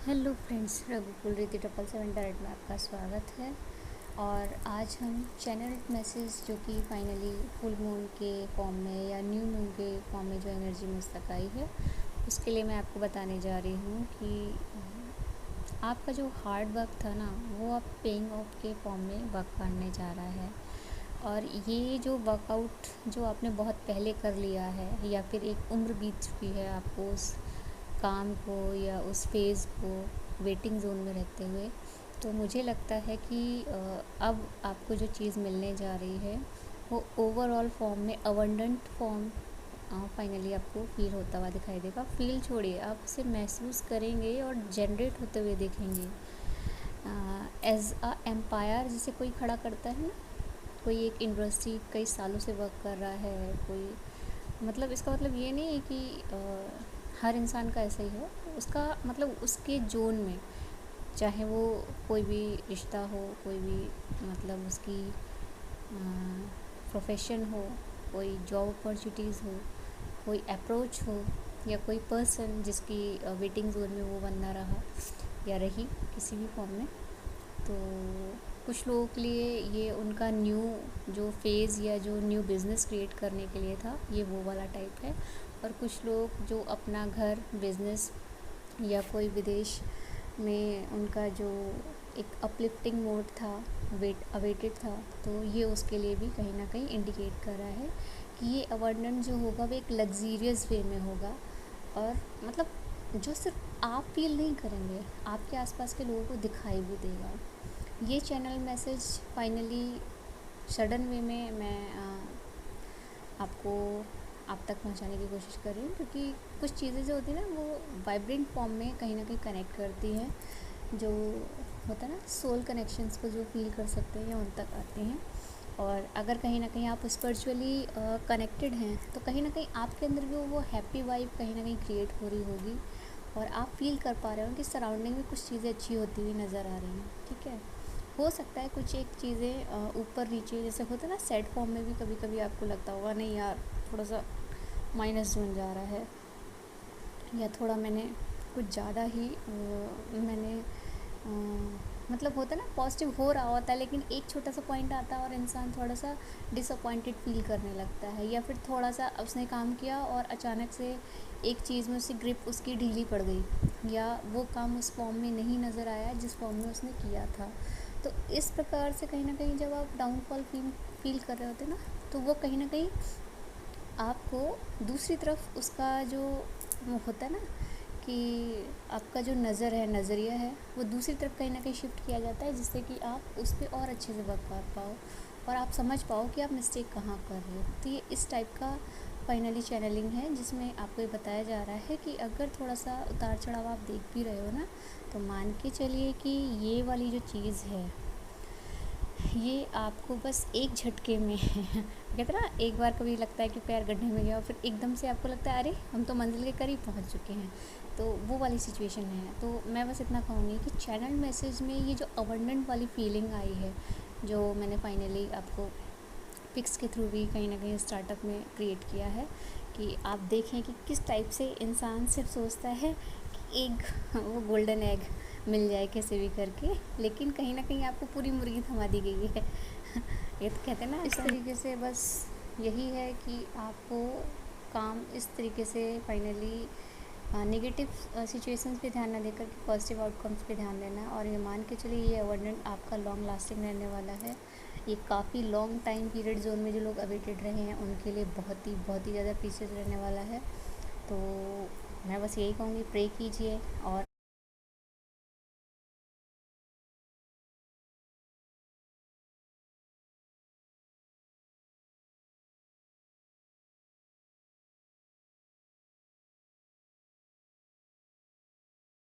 Hello friends, रघुकुल रीति 777 में आपका स्वागत है। और आज हम चैनल मैसेज जो कि फाइनली फुल मून के फॉर्म में या न्यू मून के फॉर्म में जो एनर्जी मुझ तक आई है, उसके लिए मैं आपको बताने जा रही हूँ कि आपका जो हार्ड वर्क था ना, वो आप पेइंग ऑफ के फॉर्म में वर्क करने जा रहा है। और ये जो वर्कआउट जो आपने बहुत पहले कर लिया है या फिर एक उम्र बीत चुकी है आपको उस काम को या उस फेज़ को वेटिंग ज़ोन में रहते हुए, तो मुझे लगता है कि अब आपको जो चीज़ मिलने जा रही है वो ओवरऑल फॉर्म में अबंडेंट फॉर्म फाइनली आपको फील होता हुआ दिखाई देगा। फील छोड़िए, आप उसे महसूस करेंगे और जनरेट होते हुए देखेंगे। एज अ एम्पायर जिसे कोई खड़ा करता है ना, कोई एक इंडस्ट्री कई सालों से वर्क कर रहा है, कोई मतलब इसका मतलब ये नहीं है कि हर इंसान का ऐसा ही है। उसका मतलब उसके जोन में, चाहे वो कोई भी रिश्ता हो, कोई भी मतलब उसकी प्रोफेशन हो, कोई जॉब अपॉर्चुनिटीज़ हो, कोई अप्रोच हो, या कोई पर्सन जिसकी वेटिंग जोन में वो बंदा रहा या रही किसी भी फॉर्म में। तो कुछ लोगों के लिए ये उनका न्यू जो फेज़ या जो न्यू बिज़नेस क्रिएट करने के लिए था, ये वो वाला टाइप है। और कुछ लोग जो अपना घर, बिज़नेस या कोई विदेश में उनका जो एक अपलिफ्टिंग मोड था, अवेटेड था, तो ये उसके लिए भी कहीं ना कहीं इंडिकेट कर रहा है कि ये अबंडेंस जो होगा वो एक लग्जीरियस वे में होगा। और मतलब जो सिर्फ आप फील नहीं करेंगे, आपके आसपास के लोगों को दिखाई भी देगा। ये चैनल मैसेज फाइनली सडन वे में मैं आपको आप तक पहुंचाने की कोशिश कर रही हूँ, क्योंकि कुछ चीज़ें जो होती हैं ना, वो वाइब्रेंट फॉर्म में कहीं ना कहीं कनेक्ट करती हैं। जो होता है ना, सोल कनेक्शंस को जो फील कर सकते हैं या उन तक आते हैं। और अगर कहीं ना कहीं आप स्पिरिचुअली कनेक्टेड हैं, तो कहीं ना कहीं आपके अंदर भी वो हैप्पी वाइब कहीं ना कहीं क्रिएट हो रही होगी, और आप फील कर पा रहे हो कि सराउंडिंग में कुछ चीज़ें अच्छी होती हुई नज़र आ रही हैं। ठीक है, हो सकता है कुछ एक चीज़ें ऊपर नीचे जैसे होता है ना, सैड फॉर्म में भी कभी कभी आपको लगता होगा नहीं यार, थोड़ा सा माइनस जोन जा रहा है, या थोड़ा मैंने कुछ ज़्यादा ही मैंने मतलब होता है ना, पॉजिटिव हो रहा होता है, लेकिन एक छोटा सा पॉइंट आता है और इंसान थोड़ा सा डिसअपॉइंटेड फील करने लगता है। या फिर थोड़ा सा उसने काम किया और अचानक से एक चीज़ में उसकी ग्रिप उसकी ढीली पड़ गई, या वो काम उस फॉर्म में नहीं नज़र आया जिस फॉर्म में उसने किया था। तो इस प्रकार से कहीं ना कहीं जब आप डाउनफॉल फील कर रहे होते ना, तो वो कहीं ना कहीं आपको दूसरी तरफ उसका जो वो होता है ना, कि आपका जो नज़रिया है वो दूसरी तरफ कहीं ना कहीं शिफ्ट किया जाता है, जिससे कि आप उस पर और अच्छे से वर्क कर पाओ और आप समझ पाओ कि आप मिस्टेक कहाँ कर रहे हो। तो ये इस टाइप का फाइनली चैनलिंग है, जिसमें आपको ये बताया जा रहा है कि अगर थोड़ा सा उतार चढ़ाव आप देख भी रहे हो ना, तो मान के चलिए कि ये वाली जो चीज़ है, ये आपको बस एक झटके में कहते ना, एक बार कभी लगता है कि पैर गड्ढे में गया और फिर एकदम से आपको लगता है अरे हम तो मंजिल के करीब पहुंच चुके हैं, तो वो वाली सिचुएशन है। तो मैं बस इतना कहूँगी कि चैनल मैसेज में ये जो अबंडेंट वाली फीलिंग आई है, जो मैंने फाइनली आपको पिक्स के थ्रू भी कहीं ना कहीं स्टार्टअप में क्रिएट किया है, कि आप देखें कि किस टाइप से इंसान सिर्फ सोचता है कि एक वो गोल्डन एग मिल जाए कैसे भी करके, लेकिन कहीं ना कहीं आपको पूरी मुर्गी थमा दी गई है। ये तो कहते हैं ना, इस तरीके से बस यही है कि आपको काम इस तरीके से फाइनली नेगेटिव सिचुएशंस पे ध्यान ना देकर के पॉजिटिव आउटकम्स पे ध्यान देना है। और ये मान के चलिए ये अवॉइडेंट आपका लॉन्ग लास्टिंग रहने वाला है। ये काफ़ी लॉन्ग टाइम पीरियड जोन में जो लोग अवेटेड रहे हैं उनके लिए बहुत ही ज़्यादा प्रीशियस रहने वाला है। तो मैं बस यही कहूँगी, प्रे कीजिए और